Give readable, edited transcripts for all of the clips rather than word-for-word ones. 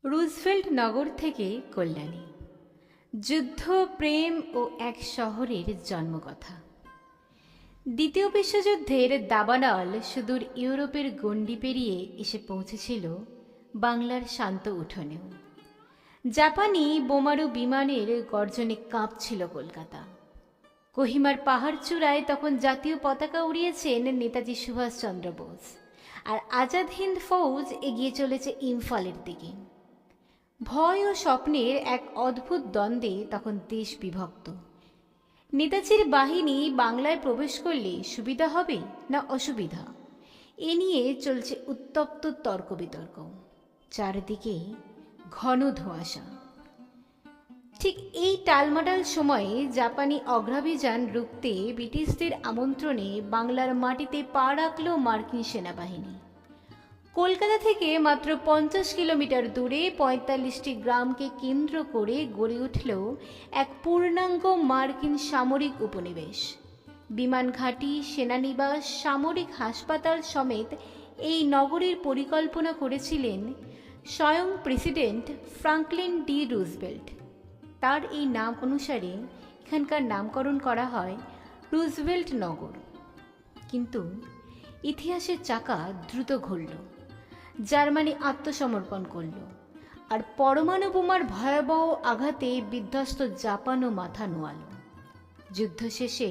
Roosevelt নগর থেকে কল্যাণী। যুদ্ধ, প্রেম ও এক শহরের জন্মকথা। দ্বিতীয় বিশ্বযুদ্ধের দাবানল সুদূর ইউরোপের গণ্ডি পেরিয়ে এসে পৌঁছেছিল বাংলার শান্ত উঠোনেও। জাপানি বোমারু বিমানের গর্জনে কাঁপছিল কলকাতা। কোহিমার পাহাড় চূড়ায় তখন জাতীয় পতাকা উড়িয়েছেন নেতাজি সুভাষচন্দ্র বোস, আর আজাদ হিন্দ ফৌজ এগিয়ে চলেছে ইম্ফলের দিকে। ভয় ও স্বপ্নের এক অদ্ভুত দ্বন্দ্বে তখন দেশ বিভক্ত। নেতাজির বাহিনী বাংলায় প্রবেশ করলে সুবিধা হবে না অসুবিধা, এ নিয়ে চলছে উত্তপ্ত তর্ক বিতর্ক। চারদিকে ঘন ধোঁয়াশা। ঠিক এই টালমাটাল সময়ে জাপানি অগ্রাভিযান রুখতে ব্রিটিশদের আমন্ত্রণে বাংলার মাটিতে পা রাখল মার্কিন সেনাবাহিনী। কলকাতা থেকে মাত্র 50 কিলোমিটার দূরে 45টি গ্রামকে কেন্দ্র করে গড়ে উঠল এক পূর্ণাঙ্গ মার্কিন সামরিক উপনিবেশ। বিমান ঘাঁটি, সেনানিবাস, সামরিক হাসপাতাল সমেত এই নগরীর পরিকল্পনা করেছিলেন স্বয়ং প্রেসিডেন্ট ফ্রাঙ্কলিন ডি রুজভেল্ট। তার এই নাম অনুসারে এখানকার নামকরণ করা হয় রুজভেল্ট নগর। কিন্তু ইতিহাসের চাকা দ্রুত ঘুরল। জার্মানি আত্মসমর্পণ করল, আর পরমাণু বোমার ভয়াবহ আঘাতে বিধ্বস্ত জাপানও মাথা নোয়াল। যুদ্ধ শেষে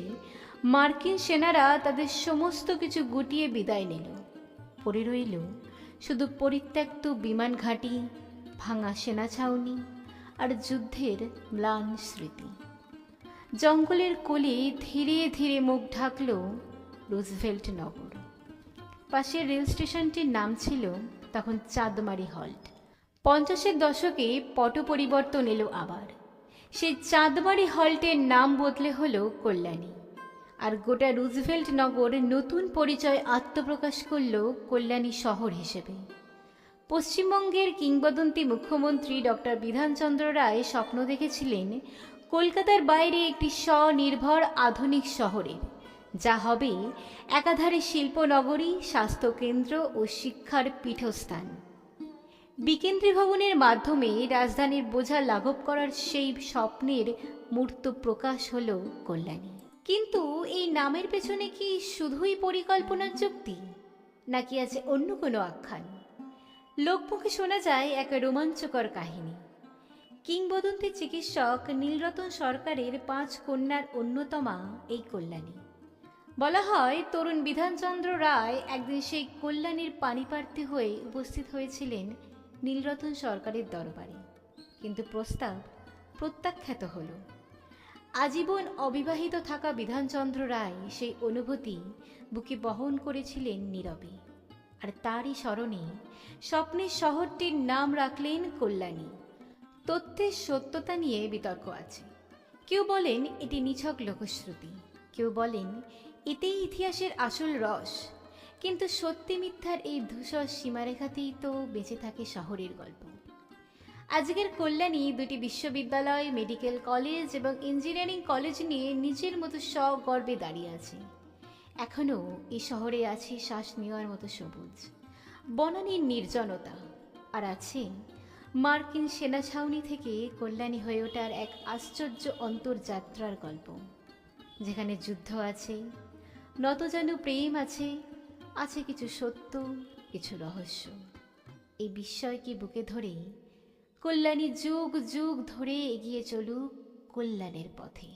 মার্কিন সেনারা তাদের সমস্ত কিছু গুটিয়ে বিদায় নিল। পড়ে রইল শুধু পরিত্যক্ত বিমান ঘাঁটি, ভাঙা সেনা ছাউনি আর যুদ্ধের ম্লান স্মৃতি। জঙ্গলের কোলে ধীরে ধীরে মুখ ঢাকল রুজভেল্ট নগর। পাশের রেল স্টেশনটির নাম ছিল তখন চাঁদমারি হল্ট। 50-এর দশকে পট পরিবর্তন এলো আবার। সেই চাঁদমারি হল্টের নাম বদলে হলো কল্যাণী, আর গোটা রুজভেল্ট নগর নতুন পরিচয় আত্মপ্রকাশ করল কল্যাণী শহর হিসেবে। পশ্চিমবঙ্গের কিংবদন্তি মুখ্যমন্ত্রী ডক্টর বিধানচন্দ্র রায় স্বপ্ন দেখেছিলেন কলকাতার বাইরে একটি স্বনির্ভর আধুনিক শহরের, যা হবে একাধারে শিল্পনগরী, স্বাস্থ্যকেন্দ্র ও শিক্ষার পীঠস্থান। বিকেন্দ্রীভবনের মাধ্যমে রাজধানীর বোঝা লাঘব করার সেই স্বপ্নের মূর্ত প্রকাশ হল কল্যাণী। কিন্তু এই নামের পেছনে কি শুধুই পরিকল্পনার যুক্তি, নাকি আছে অন্য কোনো আখ্যান? লোকমুখে শোনা যায় এক রোমাঞ্চকর কাহিনী। কিংবদন্তি চিকিৎসক নীলরতন সরকারের 5 কন্যার অন্যতমা এই কল্যাণী। বলা হয় তরুণ বিধানচন্দ্র রায় একদিন সেই কল্যাণীর পানিপ্রার্থী হয়ে উপস্থিত হয়েছিলেন নীলরতন সরকারের দরবারে, কিন্তু প্রস্তাব প্রত্যাখ্যাত হল। আজীবন অবিবাহিত থাকা বিধানচন্দ্র রায় সেই অনুভূতি বুকে বহন করেছিলেন নীরবে, আর তারই স্মরণে স্বপ্নের শহরটির নাম রাখলেন কল্যাণী। তথ্যের সত্যতা নিয়ে বিতর্ক আছে। কেউ বলেন এটি নিছক লোকশ্রুতি, কেউ বলেন এতেই ইতিহাসের আসল রস। কিন্তু সত্যি মিথ্যার এই ধূসর সীমারেখাতেই তো বেঁচে থাকে শহরের গল্প। আজকের কল্যাণী 2টি বিশ্ববিদ্যালয়, মেডিকেল কলেজ এবং ইঞ্জিনিয়ারিং কলেজ নিয়ে নিজের মতো সগর্বে দাঁড়িয়ে আছে। এখনও এই শহরে আছে শ্বাস নেওয়ার মতো সবুজ, বনানীর নির্জনতা, আর আছে মার্কিন সেনা ছাউনি থেকে কল্যাণী হয়ে ওঠার এক আশ্চর্য অন্তর্যাত্রার গল্প, যেখানে যুদ্ধ আছে, নতজানু প্রেম আছে, আছে কিছু সত্য, কিছু রহস্য। এই বিস্ময়কে বুকে ধরে কল্যাণী যুগ যুগ ধরে এগিয়ে চলুক কল্যাণের পথে।